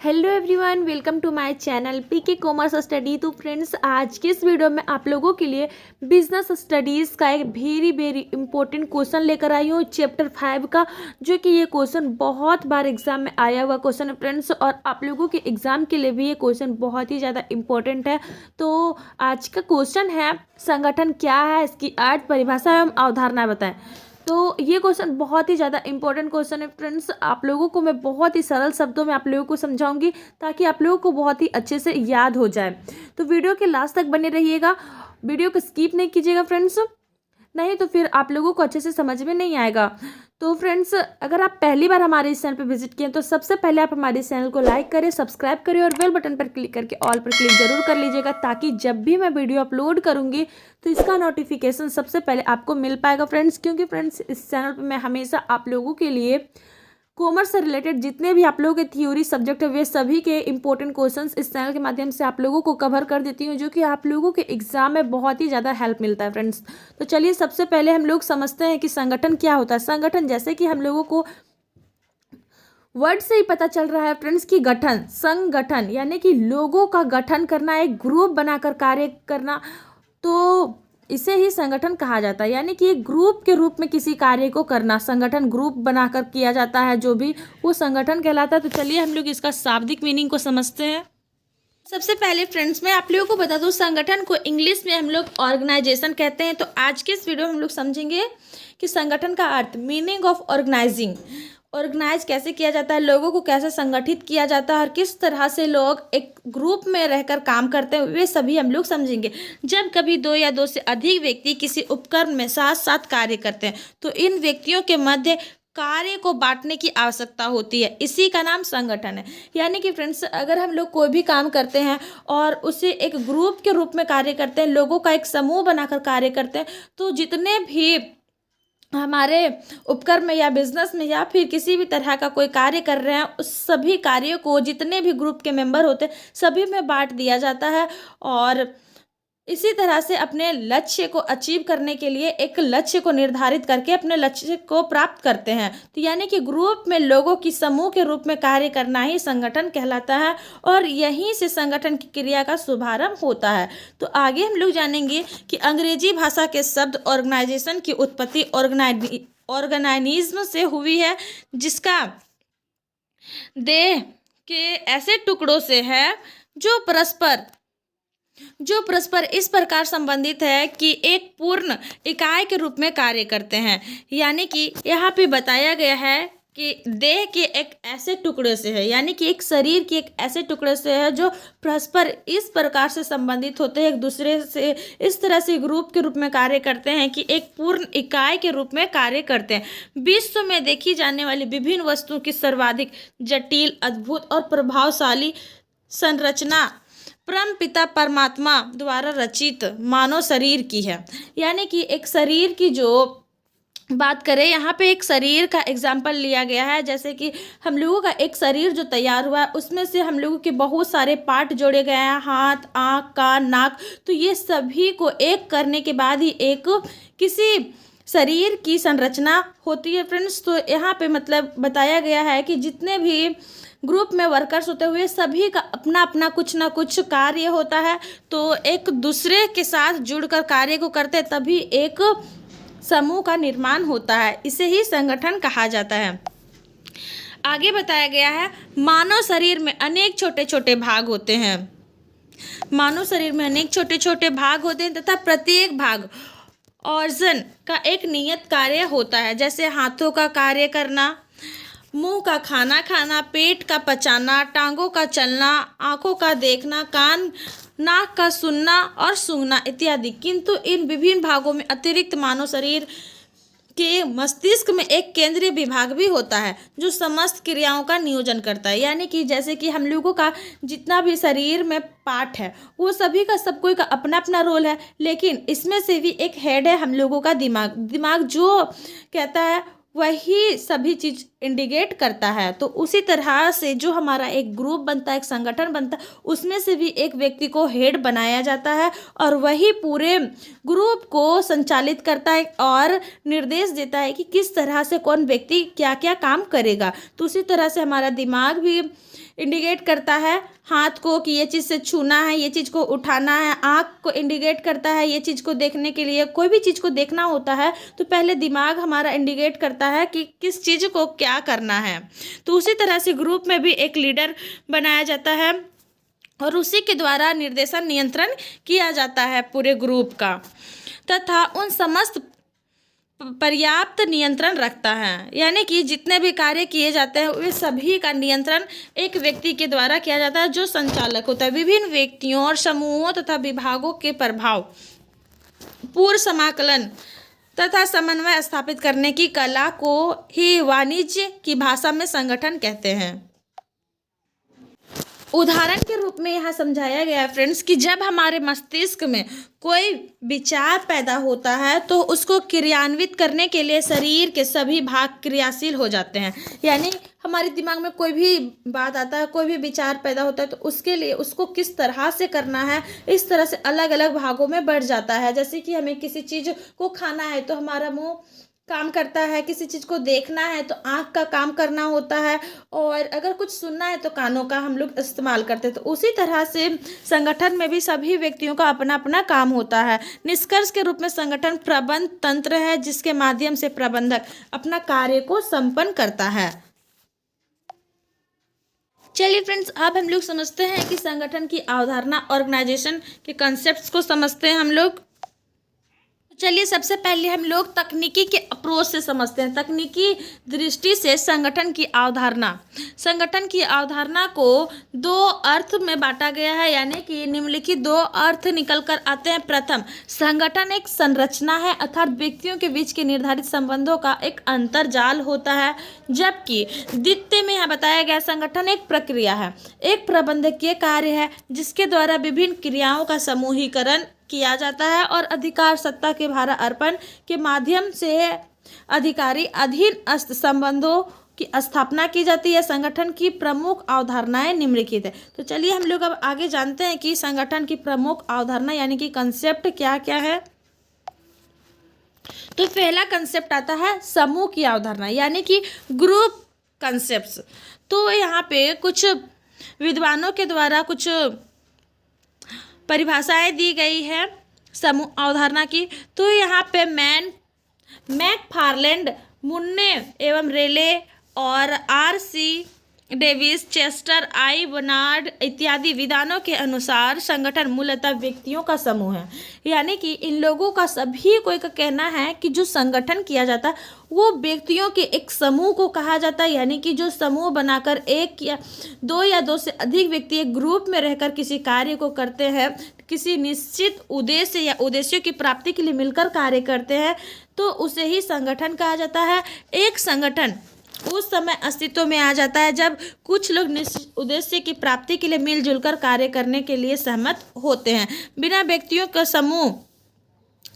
Hello everyone, welcome to my channel PK commerce study. तो friends, आज के इस वीडियो में आप लोगों के लिए बिजनेस स्टडीज़ का एक वेरी इंपॉर्टेंट क्वेश्चन लेकर आई हूँ चैप्टर 5 का, जो कि ये क्वेश्चन बहुत बार एग्जाम में आया हुआ क्वेश्चन है फ्रेंड्स, और आप लोगों के एग्जाम के लिए भी ये क्वेश्चन बहुत ही ज़्यादा इंपॉर्टेंट है। तो आज का क्वेश्चन है, संगठन क्या है, इसकी अर्थ, परिभाषा एवं अवधारणा बताएं। तो ये क्वेश्चन बहुत ही ज़्यादा इंपॉर्टेंट क्वेश्चन है फ्रेंड्स। आप लोगों को मैं बहुत ही सरल शब्दों में आप लोगों को समझाऊंगी ताकि आप लोगों को बहुत ही अच्छे से याद हो जाए। तो वीडियो के लास्ट तक बने रहिएगा, वीडियो को स्किप नहीं कीजिएगा फ्रेंड्स, नहीं तो फिर आप लोगों को अच्छे से समझ में नहीं आएगा। तो फ्रेंड्स, अगर आप पहली बार हमारे इस चैनल पर विजिट किए तो सबसे पहले आप हमारे इस चैनल को लाइक करें, सब्सक्राइब करें और बेल बटन पर क्लिक करके ऑल पर क्लिक जरूर कर लीजिएगा, ताकि जब भी मैं वीडियो अपलोड करूंगी तो इसका नोटिफिकेशन सबसे पहले आपको मिल पाएगा फ्रेंड्स। क्योंकि फ्रेंड्स, इस चैनल पर मैं हमेशा आप लोगों के लिए कॉमर्स से रिलेटेड जितने भी आप लोगों के थ्योरी सब्जेक्ट है, वे सभी के इंपॉर्टेंट क्वेश्चंस इस चैनल के माध्यम से आप लोगों को कवर कर देती हूँ, जो कि आप लोगों के एग्जाम में बहुत ही ज़्यादा हेल्प मिलता है फ्रेंड्स। तो चलिए, सबसे पहले हम लोग समझते हैं कि संगठन क्या होता है। संगठन, जैसे कि हम लोगों को वर्ड से ही पता चल रहा है फ्रेंड्स कि गठन, संगठन यानी कि लोगों का गठन करना, एक ग्रुप बनाकर कार्य करना, तो इसे ही संगठन कहा जाता है। यानी कि एक ग्रुप के रूप में किसी कार्य को करना, संगठन ग्रुप बनाकर किया जाता है, जो भी वो संगठन कहलाता है। तो चलिए हम लोग इसका शाब्दिक मीनिंग को समझते हैं। सबसे पहले फ्रेंड्स, मैं आप लोगों को बता दूं, संगठन को इंग्लिश में हम लोग ऑर्गेनाइजेशन कहते हैं। तो आज के इस वीडियो में हम लोग समझेंगे कि संगठन का अर्थ, मीनिंग ऑफ ऑर्गेनाइजिंग, ऑर्गेनाइज कैसे किया जाता है, लोगों को कैसे संगठित किया जाता है और किस तरह से लोग एक ग्रुप में रहकर काम करते हैं, वे सभी हम लोग समझेंगे। जब कभी दो या दो से अधिक व्यक्ति किसी उपक्रम में साथ साथ कार्य करते हैं तो इन व्यक्तियों के मध्य कार्य को बांटने की आवश्यकता होती है, इसी का नाम संगठन है। यानी कि फ्रेंड्स, अगर हम लोग कोई भी काम करते हैं और उसे एक ग्रुप के रूप में कार्य करते हैं, लोगों का एक समूह बनाकर कार्य करते हैं, तो जितने भी हमारे उपक्रम में या बिजनेस में या फिर किसी भी तरह का कोई कार्य कर रहे हैं, उस सभी कार्यों को जितने भी ग्रुप के मेंबर होते हैं सभी में बांट दिया जाता है, और इसी तरह से अपने लक्ष्य को अचीव करने के लिए एक लक्ष्य को निर्धारित करके अपने लक्ष्य को प्राप्त करते हैं। तो यानी कि ग्रुप में लोगों की समूह के रूप में कार्य करना ही संगठन कहलाता है, और यहीं से संगठन की क्रिया का शुभारंभ होता है। तो आगे हम लोग जानेंगे कि अंग्रेजी भाषा के शब्द ऑर्गेनाइजेशन की उत्पत्ति ऑर्गेनाइज्म से हुई है, जिसका देह के ऐसे टुकड़ों से है जो परस्पर इस प्रकार संबंधित है कि एक पूर्ण इकाई के रूप में कार्य करते हैं। यानी कि यहाँ पे बताया गया है कि देह के एक ऐसे टुकड़े से है, यानी कि एक शरीर के एक ऐसे टुकड़े से है जो परस्पर इस प्रकार से संबंधित होते हैं, एक दूसरे से इस तरह से ग्रुप के रूप में कार्य करते हैं कि एक पूर्ण इकाई के रूप में कार्य करते हैं। विश्व में देखी जाने वाली विभिन्न वस्तुओं की सर्वाधिक जटिल, अद्भुत और प्रभावशाली संरचना परम पिता परमात्मा द्वारा रचित मानव शरीर की है। यानी कि एक शरीर की जो बात करें, यहाँ पे एक शरीर का एग्जाम्पल लिया गया है। जैसे कि हम लोगों का एक शरीर जो तैयार हुआ है, उसमें से हम लोगों के बहुत सारे पार्ट जोड़े गए हैं, हाथ, आँख, कान, नाक, तो ये सभी को एक करने के बाद ही एक किसी शरीर की संरचना होती है फ्रेंड्स। तो यहाँ पे मतलब बताया गया है कि जितने भी ग्रुप में वर्कर्स होते हुए सभी का अपना अपना कुछ ना कुछ कार्य होता है, तो एक दूसरे के साथ जुड़कर कार्य को करते तभी एक समूह का निर्माण होता है, इसे ही संगठन कहा जाता है। आगे बताया गया है, मानव शरीर में अनेक छोटे छोटे भाग होते हैं। मानव शरीर में अनेक छोटे छोटे भाग होते हैं तथा प्रत्येक भाग ऑर्गन का एक नियत कार्य होता है। जैसे हाथों का कार्य करना, मुंह का खाना खाना, पेट का पचाना, टांगों का चलना, आंखों का देखना, कान नाक का सुनना और सूंघना इत्यादि। किंतु इन विभिन्न भागों में अतिरिक्त मानव शरीर के मस्तिष्क में एक केंद्रीय विभाग भी होता है जो समस्त क्रियाओं का नियोजन करता है। यानी कि जैसे कि हम लोगों का जितना भी शरीर में पार्ट है, वो सभी का सब कोई का अपना अपना रोल है, लेकिन इसमें से भी एक हेड है हम लोगों का दिमाग। दिमाग जो कहता है वही सभी चीज इंडिकेट करता है। तो उसी तरह से जो हमारा एक ग्रुप बनता है, एक संगठन बनता है, उसमें से भी एक व्यक्ति को हेड बनाया जाता है और वही पूरे ग्रुप को संचालित करता है और निर्देश देता है कि किस तरह से कौन व्यक्ति क्या क्या काम करेगा। तो उसी तरह से हमारा दिमाग भी इंडिकेट करता है हाथ को कि ये चीज़ से छूना है, ये चीज़ को उठाना है। आँख को इंडिकेट करता है ये चीज़ को देखने के लिए। कोई भी चीज़ को देखना होता है तो पहले दिमाग हमारा इंडिकेट करता है कि किस चीज़ को क्या करना है। तो उसी तरह से ग्रुप में भी एक लीडर बनाया जाता है और उसी के द्वारा निर्देशन नियंत्रण किया जाता है पूरे ग्रुप का, तथा उन समस्त पर्याप्त नियंत्रण रखता है। यानी कि जितने भी कार्य किए जाते हैं वे सभी का नियंत्रण एक व्यक्ति के द्वारा किया जाता है जो संचालक होता है। विभिन्न व्यक्तियों और समूहों तथा विभागों के प्रभाव, पूर्व समाकलन तथा समन्वय स्थापित करने की कला को ही वाणिज्य की भाषा में संगठन कहते हैं। उदाहरण के रूप में यहाँ समझाया गया है फ्रेंड्स कि जब हमारे मस्तिष्क में कोई विचार पैदा होता है तो उसको क्रियान्वित करने के लिए शरीर के सभी भाग क्रियाशील हो जाते हैं। यानी हमारे दिमाग में कोई भी बात आता है, कोई भी विचार पैदा होता है तो उसके लिए उसको किस तरह से करना है, इस तरह से अलग अलग भागों में बढ़ जाता है। जैसे कि हमें किसी चीज़ को खाना है तो हमारा मुंह काम करता है, किसी चीज़ को देखना है तो आँख का काम करना होता है, और अगर कुछ सुनना है तो कानों का हम लोग इस्तेमाल करते हैं। तो उसी तरह से संगठन में भी सभी व्यक्तियों का अपना अपना काम होता है। निष्कर्ष के रूप में संगठन प्रबंध तंत्र है जिसके माध्यम से प्रबंधक अपना कार्य को संपन्न करता है। चलिए फ्रेंड्स, अब हम लोग समझते हैं कि संगठन की अवधारणा, ऑर्गेनाइजेशन के कॉन्सेप्ट्स को समझते हैं हम लोग। चलिए सबसे पहले हम लोग तकनीकी के अप्रोच से समझते हैं। तकनीकी दृष्टि से संगठन की अवधारणा, संगठन की अवधारणा को दो अर्थ में बांटा गया है, यानी कि निम्नलिखित दो अर्थ निकल कर आते हैं। प्रथम, संगठन एक संरचना है अर्थात व्यक्तियों के बीच के निर्धारित संबंधों का एक अंतर्जाल होता है, जबकि द्वितीय में यहाँ बताया गया संगठन एक प्रक्रिया है, एक प्रबंधकीय कार्य है जिसके द्वारा विभिन्न क्रियाओं का समूहीकरण किया जाता है और अधिकार सत्ता के भार अर्पण के माध्यम से अधिकारी अधीन संबंधों की स्थापना की जाती है। संगठन की प्रमुख अवधारणाएं निम्नलिखित है। तो चलिए हम लोग अब आगे जानते हैं कि संगठन की प्रमुख अवधारणा यानी कि कंसेप्ट क्या क्या है। तो पहला कंसेप्ट आता है समूह की अवधारणा यानी कि ग्रुप कंसेप्ट्स। तो यहाँ पे कुछ विद्वानों के द्वारा कुछ परिभाषाएं दी गई है समूह अवधारणा की। तो यहाँ पे मैकफार्लैंड, मुन्ने एवं रेले और आर.सी. डेविस, चेस्टर, आई. बर्नार्ड इत्यादि विद्वानों के अनुसार संगठन मूलतः व्यक्तियों का समूह है। यानी कि इन लोगों का सभी कोई का कहना है कि जो संगठन किया जाता है वो व्यक्तियों के एक समूह को कहा जाता है। यानी कि जो समूह बनाकर एक या दो से अधिक व्यक्ति एक ग्रुप में रहकर किसी कार्य को करते हैं, किसी निश्चित उद्देश्य या उद्देश्यों की प्राप्ति के लिए मिलकर कार्य करते हैं, तो उसे ही संगठन कहा जाता है। एक संगठन उस समय अस्तित्व में आ जाता है जब कुछ लोग निश्चित उद्देश्य की प्राप्ति के लिए मिलजुल कर कार्य करने के लिए सहमत होते हैं। बिना व्यक्तियों का समूह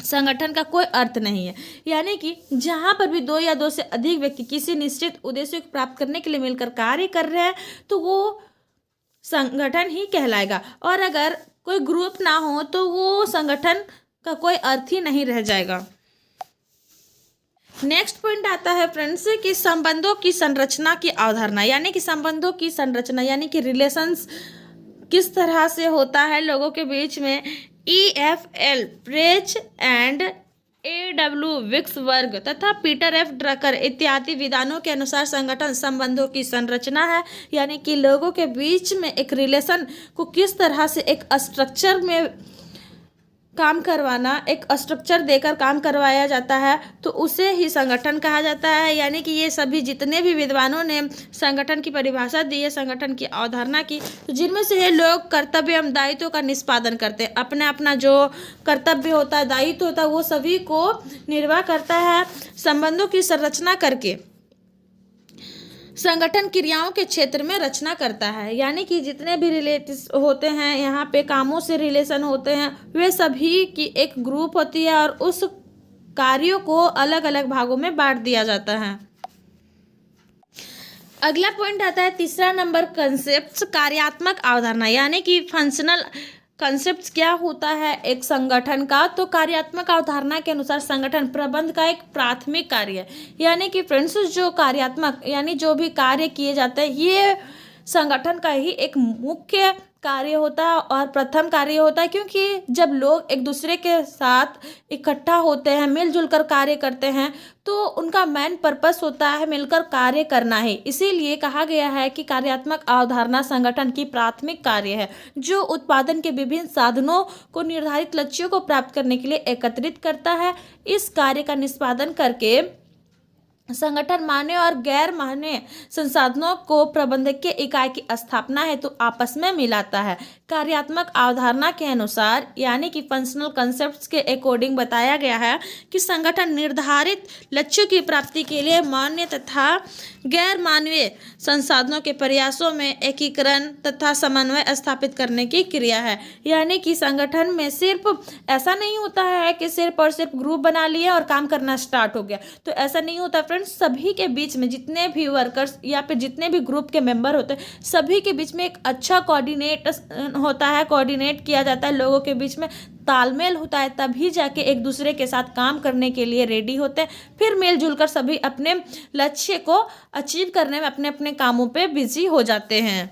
संगठन का कोई अर्थ नहीं है। यानी कि जहाँ पर भी दो या दो से अधिक व्यक्ति किसी निश्चित उद्देश्य को प्राप्त करने के लिए मिलकर कार्य कर रहे हैं तो वो संगठन ही कहलाएगा, और अगर कोई ग्रुप ना हो तो वो संगठन का कोई अर्थ ही नहीं रह जाएगा। नेक्स्ट पॉइंट आता है फ्रेंड्स कि संबंधों की संरचना की अवधारणा यानी कि संबंधों की संरचना यानी कि रिलेशंस किस तरह से होता है लोगों के बीच में। EFL प्रेच एंड AW विक्सबर्ग तथा पीटर F ड्रकर इत्यादि विद्वानों के अनुसार संगठन संबंधों की संरचना है। यानी कि लोगों के बीच में एक रिलेशन को किस तरह से एक स्ट्रक्चर में काम करवाना, एक स्ट्रक्चर देकर काम करवाया जाता है, तो उसे ही संगठन कहा जाता है। यानी कि ये सभी जितने भी विद्वानों ने संगठन की परिभाषा दी है, संगठन की अवधारणा की, तो जिनमें से ये लोग कर्तव्य एवं दायित्व का निष्पादन करते हैं। अपना अपना जो कर्तव्य होता है, दायित्व होता है, वो सभी को निर्वाह करता है। संबंधों की संरचना करके संगठन क्रियाओं के क्षेत्र में रचना करता है। यानी कि जितने भी रिलेटिव होते हैं, यहाँ पे कामों से रिलेशन होते हैं, वे सभी की एक ग्रुप होती है और उस कार्यों को अलग अलग भागों में बांट दिया जाता है। अगला पॉइंट आता है तीसरा नंबर कंसेप्ट कार्यात्मक अवधारणा यानी कि फंक्शनल कंसेप्ट क्या होता है एक संगठन का। तो कार्यात्मक अवधारणा के अनुसार संगठन प्रबंध का एक प्राथमिक कार्य है। यानी कि फ्रेंड्स जो कार्यात्मक यानी जो भी कार्य किए जाते हैं ये संगठन का ही एक मुख्य कार्य होता है और प्रथम कार्य होता है, क्योंकि जब लोग एक दूसरे के साथ इकट्ठा होते हैं, मिलजुल कर कार्य करते हैं, तो उनका मेन पर्पस होता है मिलकर कार्य करना है। इसीलिए कहा गया है कि कार्यात्मक अवधारणा संगठन की प्राथमिक कार्य है, जो उत्पादन के विभिन्न साधनों को निर्धारित लक्ष्यों को प्राप्त करने के लिए एकत्रित करता है। इस कार्य का निष्पादन करके संगठन मान्य और गैर मान्य संसाधनों को प्रबंधकीय इकाई की स्थापना हेतु आपस में मिलाता है। कार्यात्मक अवधारणा के अनुसार यानी कि फंक्शनल कॉन्सेप्ट्स के अकॉर्डिंग बताया गया है कि संगठन निर्धारित लक्ष्यों की प्राप्ति के लिए मान्य तथा गैर मानवीय संसाधनों के प्रयासों में एकीकरण तथा समन्वय स्थापित करने की क्रिया है। यानी कि संगठन में सिर्फ ऐसा नहीं होता है कि सिर्फ और सिर्फ ग्रुप बना लिया और काम करना स्टार्ट हो गया, तो ऐसा नहीं होता फ्रेंड्स। सभी के बीच में जितने भी वर्कर्स या फिर जितने भी ग्रुप के मेंबर होते हैं, सभी के बीच में एक अच्छा कोऑर्डिनेट होता है, कोऑर्डिनेट किया जाता है, लोगों के बीच में तालमेल होता है, तभी जाके एक दूसरे के साथ काम करने के लिए रेडी होते हैं। फिर मिलजुल कर सभी अपने लक्ष्य को अचीव करने में अपने अपने कामों पे बिजी हो जाते हैं।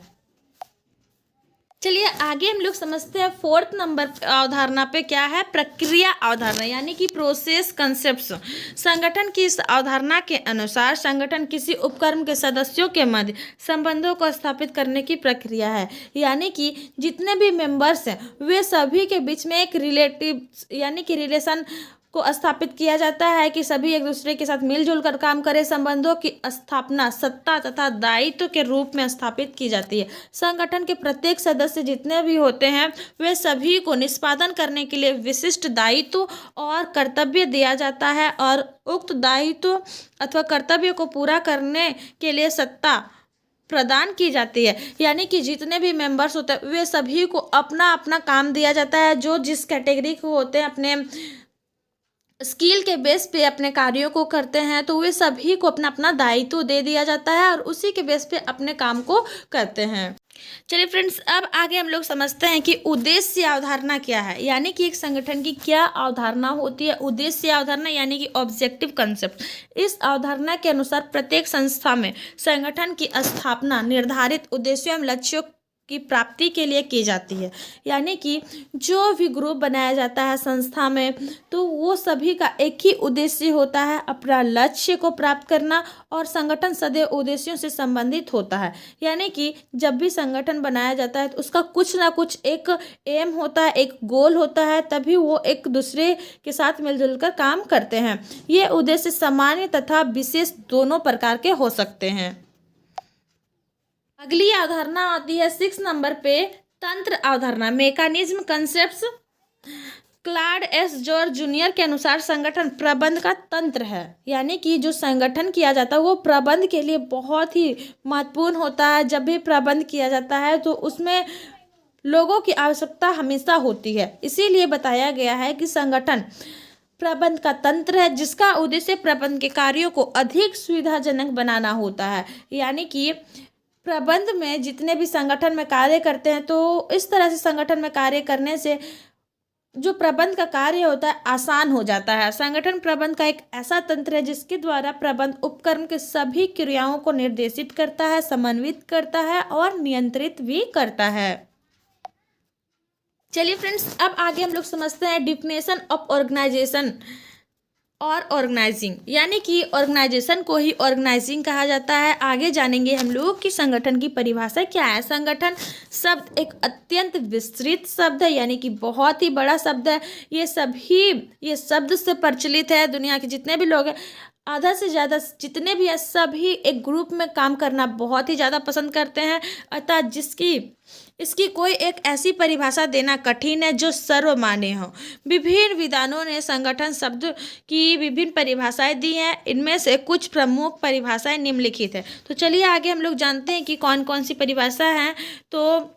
चलिए आगे हम लोग समझते हैं फोर्थ नंबर अवधारणा पे क्या है, प्रक्रिया अवधारणा यानी कि प्रोसेस कंसेप्ट्स। संगठन की इस अवधारणा के अनुसार संगठन किसी उपक्रम के सदस्यों के मध्य संबंधों को स्थापित करने की प्रक्रिया है। यानी कि जितने भी मेंबर्स हैं वे सभी के बीच में एक रिलेटिव यानी कि रिलेशन को स्थापित किया जाता है कि सभी एक दूसरे के साथ मिलजुल कर काम करें। संबंधों की स्थापना सत्ता तथा दायित्व के रूप में स्थापित की जाती है। संगठन के प्रत्येक सदस्य जितने भी होते हैं वे सभी को निष्पादन करने के लिए विशिष्ट दायित्व और कर्तव्य दिया जाता है और उक्त दायित्व अथवा कर्तव्य को पूरा करने के लिए सत्ता प्रदान की जाती है। यानी कि जितने भी मेंबर्स होते हैं वे सभी को अपना अपना काम दिया जाता है। जो जिस कैटेगरी के होते हैं अपने स्किल के बेस पे अपने कार्यों को करते हैं, तो वे सभी को अपना अपना दायित्व दे दिया जाता है और उसी के बेस पे अपने काम को करते हैं। चलिए फ्रेंड्स, अब आगे हम लोग समझते हैं कि उद्देश्य अवधारणा क्या है। यानी कि एक संगठन की क्या अवधारणा होती है। उद्देश्य अवधारणा यानी कि ऑब्जेक्टिव कंसेप्ट। इस अवधारणा के अनुसार प्रत्येक संस्था में संगठन की स्थापना निर्धारित उद्देश्यों एवं लक्ष्यों की प्राप्ति के लिए की जाती है। यानी कि जो भी ग्रुप बनाया जाता है संस्था में, तो वो सभी का एक ही उद्देश्य होता है, अपना लक्ष्य को प्राप्त करना, और संगठन सदैव उद्देश्यों से संबंधित होता है। यानी कि जब भी संगठन बनाया जाता है तो उसका कुछ ना कुछ एक एम होता है, एक गोल होता है, तभी वो एक दूसरे के साथ मिलजुल कर काम करते हैं। ये उद्देश्य सामान्य तथा विशेष दोनों प्रकार के हो सकते हैं। अगली अवधारणा आती है 6 नंबर पे, तंत्र अवधारणा, mechanism concepts. Claude S George junior के अनुसार संगठन प्रबंध का तंत्र है। यानी कि जो संगठन किया जाता है वो प्रबंध के लिए बहुत ही महत्वपूर्ण होता है। जब भी प्रबंध किया जाता है तो उसमें लोगों की आवश्यकता हमेशा होती है। इसीलिए बताया गया है कि संगठन प्रबंध का तंत्र है जिसका उद्देश्य प्रबंध के कार्यों को अधिक सुविधाजनक बनाना होता है। यानी कि प्रबंध में जितने भी संगठन में कार्य करते हैं, तो इस तरह से संगठन में कार्य करने से जो प्रबंध का कार्य होता है आसान हो जाता है। संगठन प्रबंध का एक ऐसा तंत्र है जिसके द्वारा प्रबंध उपक्रम के सभी क्रियाओं को निर्देशित करता है, समन्वित करता है और नियंत्रित भी करता है। चलिए फ्रेंड्स, अब आगे हम लोग समझते हैं डिफिनेशन ऑफ ऑर्गेनाइजेशन और ऑर्गेनाइजिंग। यानी कि ऑर्गेनाइजेशन को ही ऑर्गेनाइजिंग कहा जाता है। आगे जानेंगे हम लोग कि संगठन की परिभाषा क्या है। संगठन शब्द एक अत्यंत विस्तृत शब्द है, यानी कि बहुत ही बड़ा शब्द है। ये शब्द से प्रचलित है। दुनिया के जितने भी लोग हैं, आधा से ज़्यादा जितने भी हैं, सभी एक ग्रुप में काम करना बहुत ही ज़्यादा पसंद करते हैं। अतः इसकी कोई एक ऐसी परिभाषा देना कठिन है जो सर्वमान्य हो। विभिन्न विद्वानों ने संगठन शब्द की विभिन्न परिभाषाएं दी हैं। इनमें से कुछ प्रमुख परिभाषाएं निम्नलिखित है। तो चलिए आगे हम लोग जानते हैं कि कौन कौन सी परिभाषा हैं। तो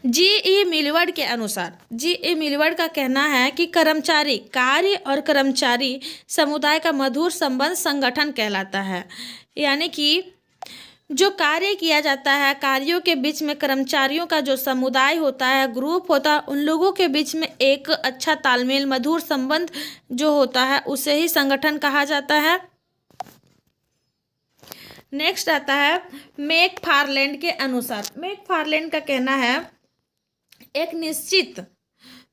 जी.ई. मिलवर्ड के अनुसार, जी.ई. मिलवर्ड का कहना है कि कर्मचारी कार्य और कर्मचारी समुदाय का मधुर संबंध संगठन कहलाता है। यानी कि जो कार्य किया जाता है, कार्यों के बीच में कर्मचारियों का जो समुदाय होता है, ग्रुप होता है, उन लोगों के बीच में एक अच्छा तालमेल, मधुर संबंध जो होता है, उसे ही संगठन कहा जाता है। नेक्स्ट आता है मैकफार्लैंड के अनुसार। मैकफार्लैंड का कहना है एक निश्चित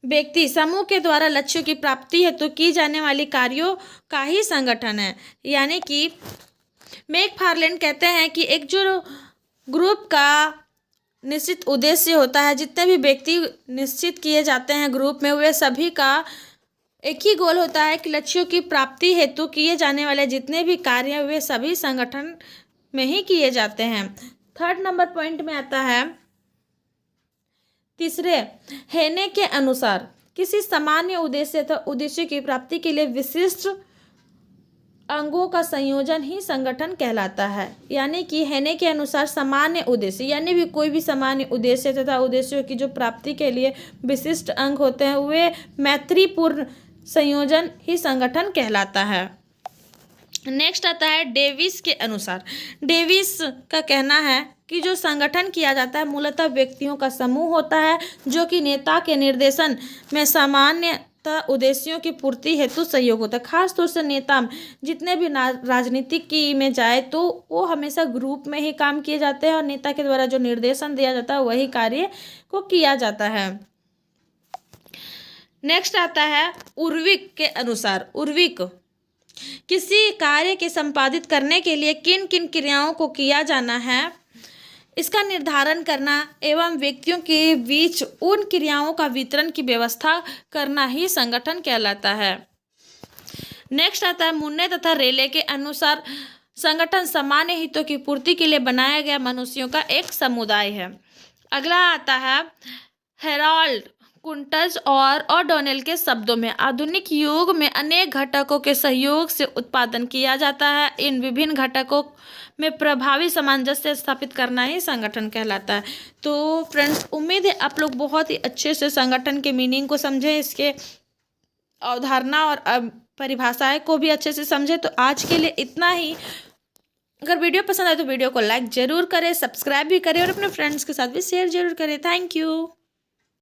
व्यक्ति समूह के द्वारा लक्ष्यों की प्राप्ति हेतु की जाने वाली कार्यों का ही संगठन है। यानी कि मैकफार्लैंड कहते हैं कि एक जो ग्रुप का निश्चित उद्देश्य होता है, जितने भी व्यक्ति निश्चित किए जाते हैं ग्रुप में, वे सभी का एक ही गोल होता है कि लक्ष्यों की प्राप्ति हेतु किए जाने वाले जितने भी कार्य हैं वे सभी संगठन में ही किए जाते हैं। थर्ड नंबर पॉइंट में आता है तीसरे, हेने के अनुसार किसी सामान्य उद्देश्य की प्राप्ति के लिए विशिष्ट अंगों का संयोजन ही संगठन कहलाता है। यानी कि हेने के अनुसार सामान्य उद्देश्य यानी भी कोई भी सामान्य उद्देश्य तथा उद्देश्यों की जो प्राप्ति के लिए विशिष्ट अंग होते हैं वे मैत्रीपूर्ण संयोजन ही संगठन कहलाता है। नेक्स्ट आता है डेविस के अनुसार। डेविस का कहना है कि जो संगठन किया जाता है मूलतः व्यक्तियों का समूह होता है जो कि नेता के निर्देशन में सामान्यतः उद्देश्यों की पूर्ति हेतु सहयोग होता है। खासतौर से नेता जितने भी राजनीतिक की में जाए तो वो हमेशा ग्रुप में ही काम किए जाते हैं और नेता के द्वारा जो निर्देशन दिया जाता है वही कार्य को किया जाता है। नेक्स्ट आता है उर्विक के अनुसार। उर्विक किसी कार्य के संपादित करने के लिए किन किन क्रियाओं को किया जाना है इसका निर्धारण करना एवं व्यक्तियों के बीच उन क्रियाओं का वितरण की व्यवस्था करना ही संगठन कहलाता है। नेक्स्ट आता है मुन्ने तथा रेले के अनुसार संगठन सामान्य हितों की पूर्ति के लिए बनाया गया मनुष्यों का एक समुदाय है। अगला आता है हेराल्ड कुंटज और ओडोनेल के शब्दों में आधुनिक युग में अनेक घटकों के सहयोग से उत्पादन किया जाता है। इन विभिन्न घटकों में प्रभावी सामंजस्य स्थापित करना ही संगठन कहलाता है। तो फ्रेंड्स, उम्मीद है आप लोग बहुत ही अच्छे से संगठन के मीनिंग को समझें, इसके अवधारणा और परिभाषाएं को भी अच्छे से समझें। तो आज के लिए इतना ही। अगर वीडियो पसंद आए तो वीडियो को लाइक जरूर करें, सब्सक्राइब भी करें और अपने फ्रेंड्स के साथ भी शेयर जरूर करें। Thank you.